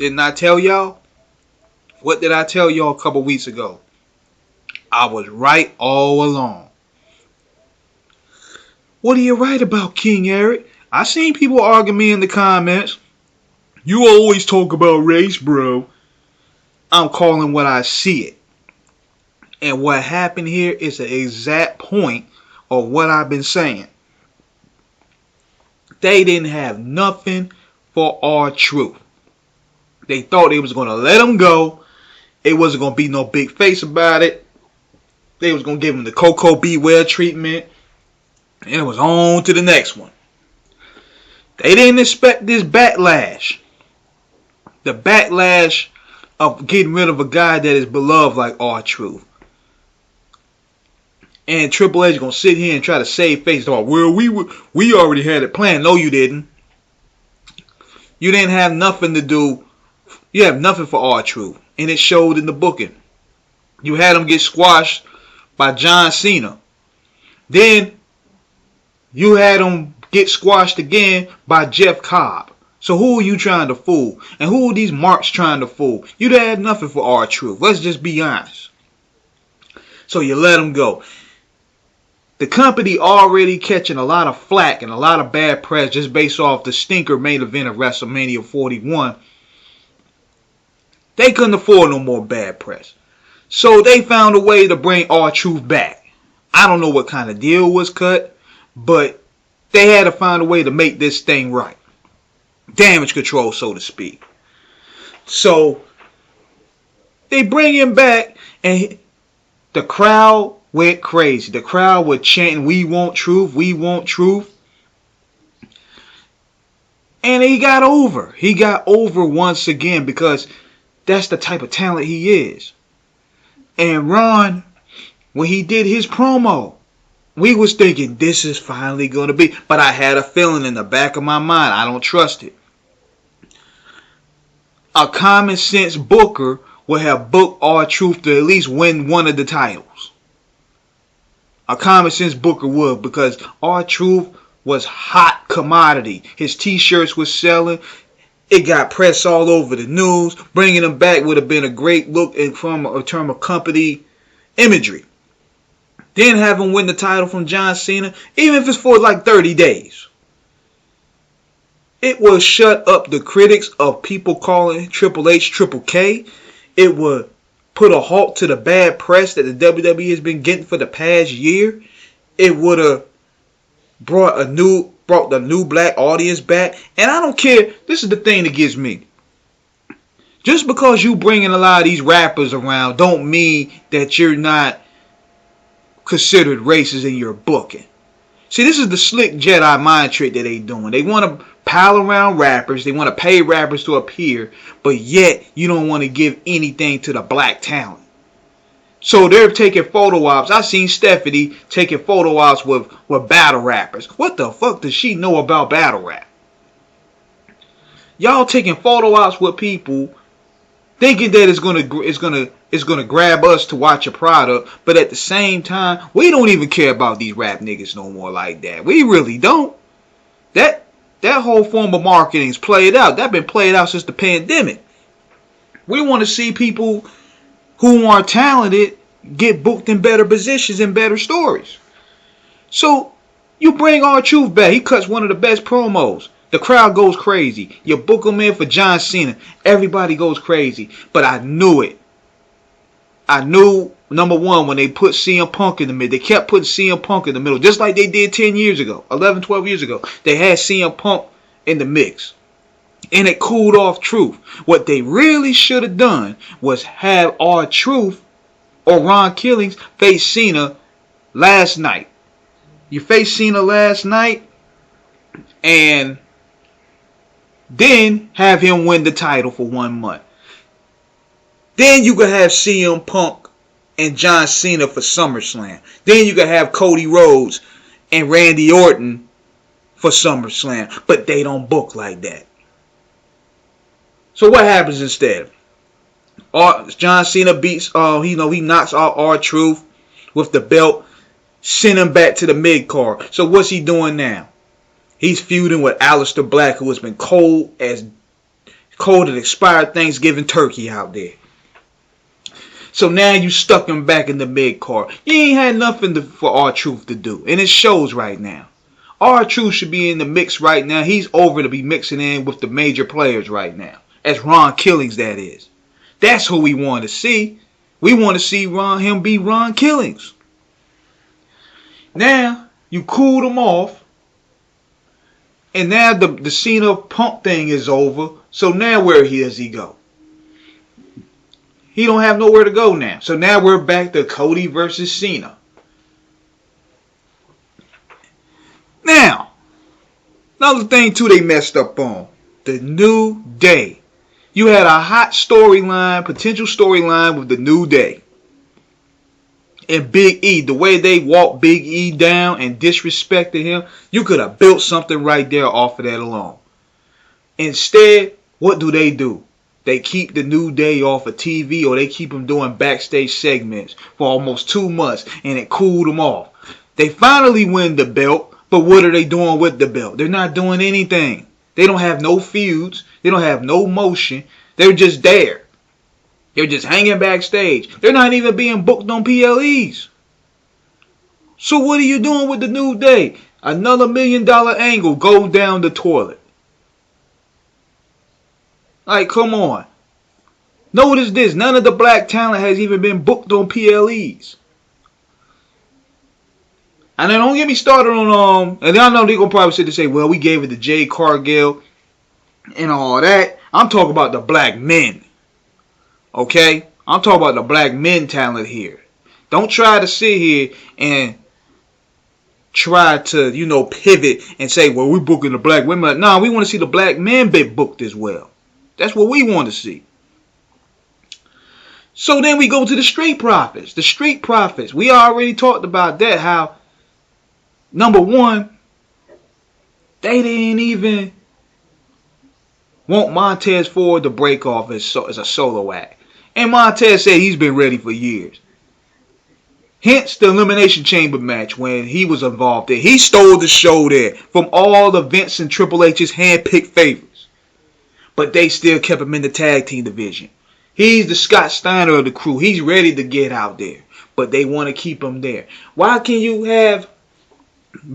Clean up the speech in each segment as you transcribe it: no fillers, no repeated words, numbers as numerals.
Didn't I tell y'all? What did I tell y'all a couple weeks ago? I was right all along. What are you right about, King Eric? I seen people argue me in the comments. You always talk about race, bro. I'm calling what I see it. And what happened here is the exact point of what I've been saying. They didn't have nothing for R-Truth. They thought they was going to let him go. It wasn't going to be no big face about it. They was going to give him the Coco Beware treatment. And it was on to the next one. They didn't expect this backlash. The backlash of getting rid of a guy that is beloved like R-Truth. And Triple H gonna sit here and try to save face. Well, we already had it planned. No, you didn't. You didn't have nothing to do. You have nothing for R-Truth. And it showed in the booking. You had him get squashed by John Cena. Then you had him get squashed again by Jeff Cobb. So who are you trying to fool? And who are these marks trying to fool? You didn't have nothing for R-Truth. Let's just be honest. So you let him go. The company already catching a lot of flack and a lot of bad press just based off the stinker main event of WrestleMania 41. They couldn't afford no more bad press. So they found a way to bring R-Truth back. I don't know what kind of deal was cut, but they had to find a way to make this thing right. Damage control, so to speak. So they bring him back and the crowd went crazy. The crowd was chanting, "We want truth, we want truth." And he got over. He got over once again because that's the type of talent he is. And Ron, when he did his promo, we was thinking this is finally going to be. But I had a feeling in the back of my mind, I don't trust it. A common sense booker would have booked R-Truth to at least win one of the titles. A common sense booker would, because R-Truth was hot commodity. His t-shirts was selling. It got press all over the news. Bringing him back would have been a great look from a term of company imagery. Then have him win the title from John Cena, even if it's for like 30 days. It will shut up the critics of people calling Triple H Triple K. It would put a halt to the bad press that the WWE has been getting for the past year. It would have brought the new black audience back. And I don't care. This is the thing that gets me. Just because you bringing a lot of these rappers around don't mean that you're not considered racist in your booking. See, this is the slick Jedi mind trick that they doing. They want to pile around rappers. They want to pay rappers to appear. But yet, you don't want to give anything to the black talent. So they're taking photo ops. I seen Stephanie taking photo ops with battle rappers. What the fuck does she know about battle rap? Y'all taking photo ops with people thinking that it's gonna grab us to watch a product, but at the same time, we don't even care about these rap niggas no more like that. We really don't. That whole form of marketing is played out. That's been played out since the pandemic. We want to see people who are talented get booked in better positions and better stories. So you bring R-Truth back. He cuts one of the best promos. The crowd goes crazy. You book him in for John Cena. Everybody goes crazy. But I knew it. I knew, number one, when they put CM Punk in the middle. They kept putting CM Punk in the middle. Just like they did 10 years ago. 11, 12 years ago. They had CM Punk in the mix. And it cooled off Truth. What they really should have done was have R-Truth or Ron Killings face Cena last night. You face Cena last night and then have him win the title for 1 month. Then you could have CM Punk and John Cena for SummerSlam. Then you could have Cody Rhodes and Randy Orton for SummerSlam. But they don't book like that. So what happens instead? John Cena beats, he knocks out R-Truth with the belt, send him back to the mid-card. So what's he doing now? He's feuding with Aleister Black, who has been cold cold and expired Thanksgiving turkey out there. So now you stuck him back in the mid-card. You ain't had nothing for R-Truth to do. And it shows right now. R-Truth should be in the mix right now. He's over to be mixing in with the major players right now. As Ron Killings, that is. That's who we want to see. We want to see him be Ron Killings. Now, you cooled him off. And now the Cena Punk thing is over. So now where does he go? He don't have nowhere to go now. So now we're back to Cody versus Cena. Now, another thing too they messed up on. The New Day. You had a hot storyline, potential storyline with the New Day. And Big E, the way they walked Big E down and disrespected him, you could have built something right there off of that alone. Instead, what do? They keep the New Day off of TV, or they keep them doing backstage segments for almost 2 months, and it cooled them off. They finally win the belt, but what are they doing with the belt? They're not doing anything. They don't have no feuds. They don't have no motion. They're just there. They're just hanging backstage. They're not even being booked on PLEs. So what are you doing with the New Day? Another $1 million angle, go down the toilet. Like, come on. Notice this. None of the black talent has even been booked on PLEs. And then don't get me started on, and I know they're going to probably sit and say, well, we gave it to Jay Cargill and all that. I'm talking about the black men. Okay? I'm talking about the black men talent here. Don't try to sit here and try to, pivot and say, well, we're booking the black women. No, we want to see the black men be booked as well. That's what we want to see. So then we go to the Street Profits. The Street Profits. We already talked about that. How, number one, they didn't even want Montez Ford to break off as a solo act. And Montez said he's been ready for years. Hence the Elimination Chamber match when he was involved there. He stole the show there from all the Vince and Triple H's hand-picked favorites. But they still kept him in the tag team division. He's the Scott Steiner of the crew. He's ready to get out there. But they want to keep him there. Why can you have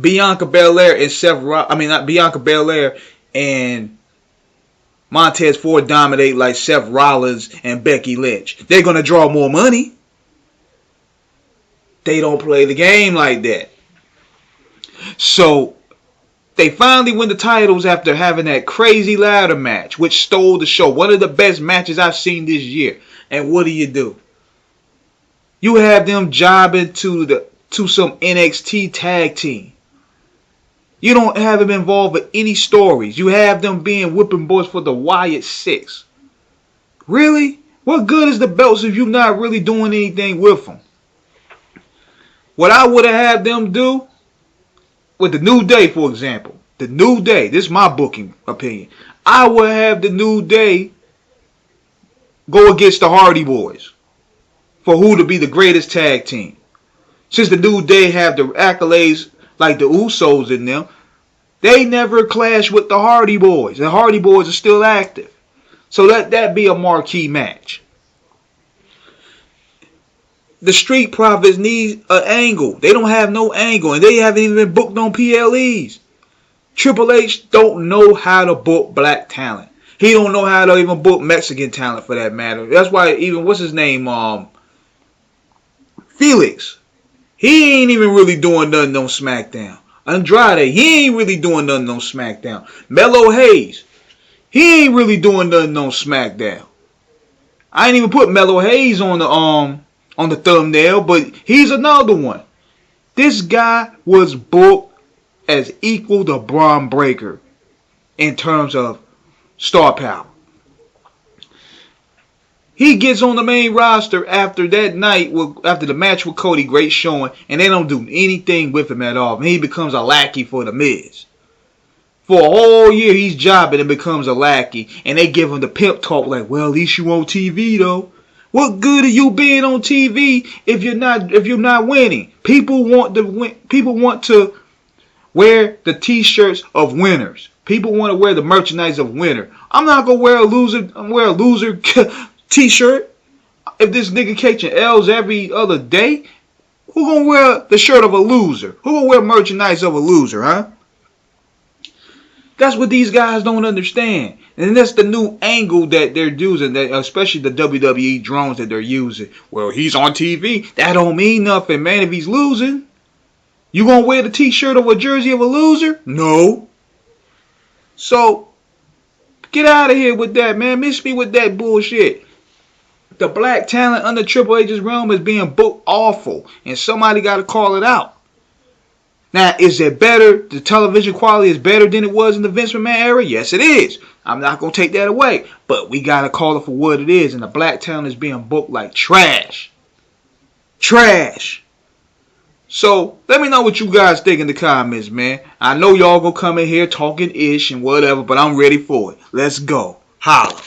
Bianca Belair and not Bianca Belair and Montez Ford dominate like Seth Rollins and Becky Lynch? They're going to draw more money. They don't play the game like that. So they finally win the titles after having that crazy ladder match, which stole the show. One of the best matches I've seen this year. And what do? You have them jobbing to some NXT tag team. You don't have them involved with any stories. You have them being whipping boys for the Wyatt Six. Really? What good is the belts if you're not really doing anything with them? What I would have had them do with the New Day, for example. The New Day. This is my booking opinion. I would have the New Day go against the Hardy Boys for who to be the greatest tag team. Since the New Day have the accolades like the Usos in them, they never clash with the Hardy Boys. The Hardy Boys are still active. So let that be a marquee match. The Street Profits need an angle. They don't have no angle, and they haven't even been booked on PLEs. Triple H don't know how to book black talent. He don't know how to even book Mexican talent for that matter. That's why even, what's his name, Felix. He ain't even really doing nothing on SmackDown. Andrade, he ain't really doing nothing on SmackDown. Melo Hayes, he ain't really doing nothing on SmackDown. I ain't even put Melo Hayes on the thumbnail, but he's another one. This guy was booked as equal to Braun Breaker in terms of star power. He gets on the main roster after that night, after the match with Cody, great showing, and they don't do anything with him at all. And he becomes a lackey for the Miz. For a whole year, he's jobbing and becomes a lackey, and they give him the pimp talk like, well, at least you on TV though. What good are you being on TV if you're not winning? People want to Wear the t-shirts of winners. People want to wear the merchandise of winner. I'm not gonna wear a loser t-shirt. If this nigga catching L's every other day, who gonna wear the shirt of a loser? Who gonna wear merchandise of a loser, huh? That's what these guys don't understand. And that's the new angle that they're using, that especially the WWE drones that they're using. Well, he's on TV. That don't mean nothing, man, if he's losing. You gonna wear the t-shirt of a jersey of a loser? No. So, get out of here with that, man. Miss me with that bullshit. The black talent under Triple H's realm is being booked awful. And somebody got to call it out. Now, is it better? The television quality is better than it was in the Vince McMahon era? Yes, it is. I'm not going to take that away. But we got to call it for what it is. And the black talent is being booked like trash. Trash. So, let me know what you guys think in the comments, man. I know y'all going to come in here talking ish and whatever, but I'm ready for it. Let's go. Holla.